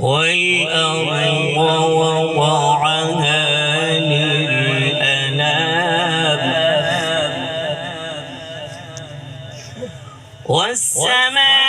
والأرض وضعها للأنام والسماء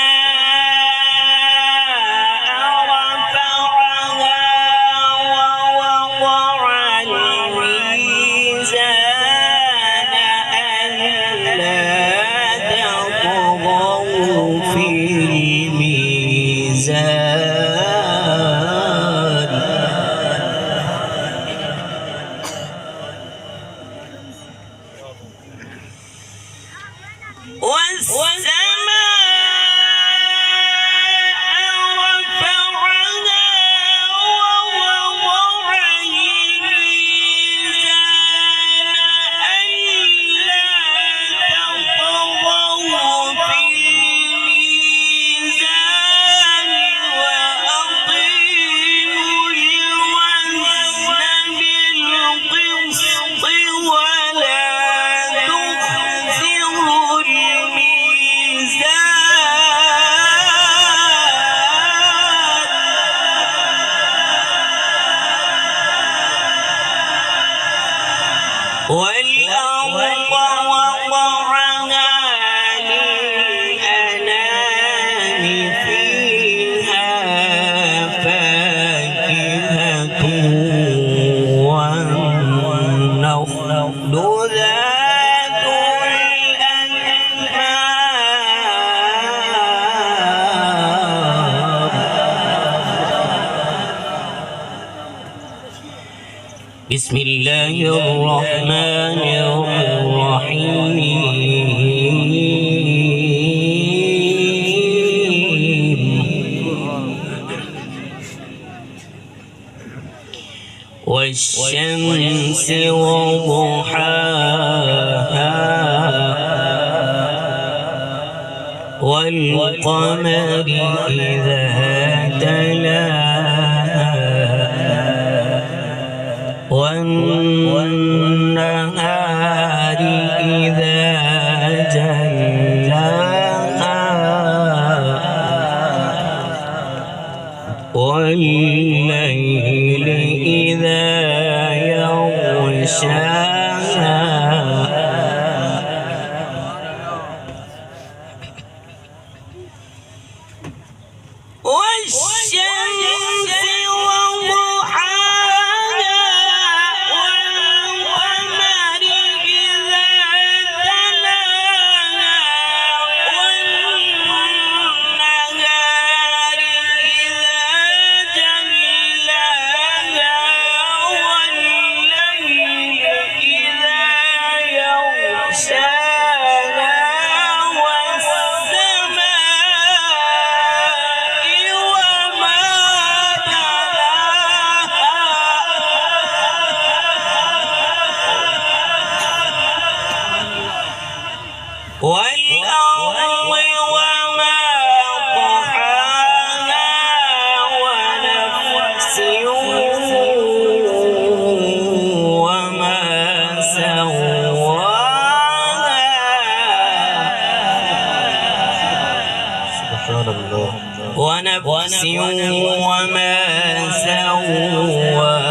والأرض وضعها للأنام فيها فاكهة والنخل ذات الأنهار. بسم الله الرحمن الرحيم. والشمس وضحاها والقمر إذا تلاها والنهار إذا جلاها والليل إذا يغشاها والأرض وما طحاها ونفس وما سواها سبحان الله ونفس وما سواها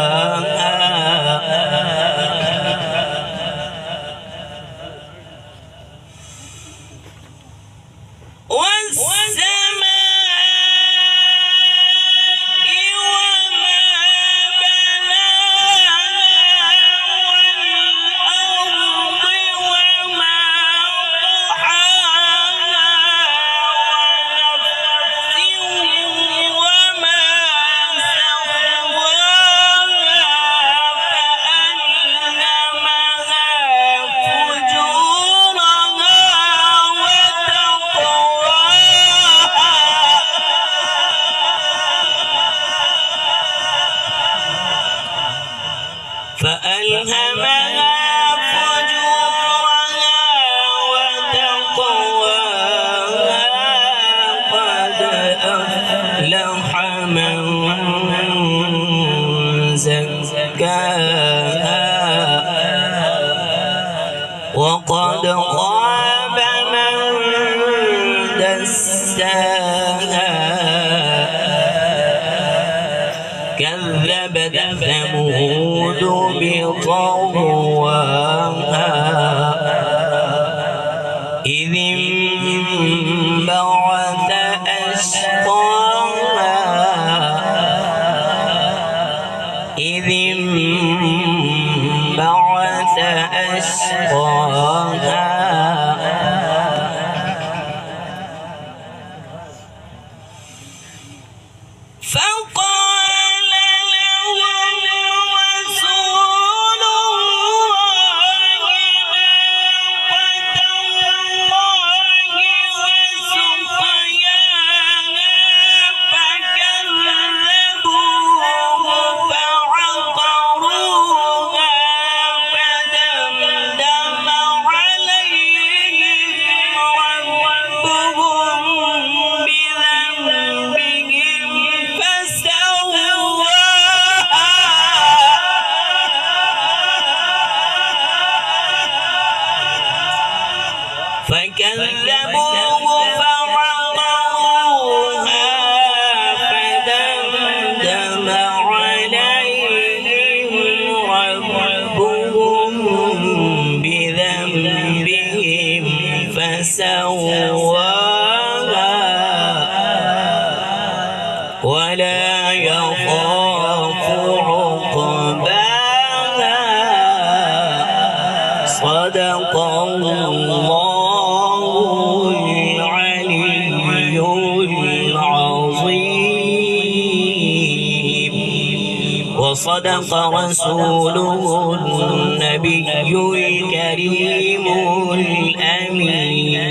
فألهمها فجورها وتقواها قد أفلح من زكاها وقد خاب من دساها كذبت ثمود بطغواها إذ انبعث أشقاها إذ انبعث أشقاها فقال لهم رسول الله ناقة الله وسقياها فكذبوه فعقروها فدمدم عليهم ربهم بذنبهم فكذبوه فعقروها فدمدم عليهم ربهم بذنبهم فسواها ولا يخاف عقباها صدق الله العلي العظيم وصدق رسوله النبي الكريم الأمين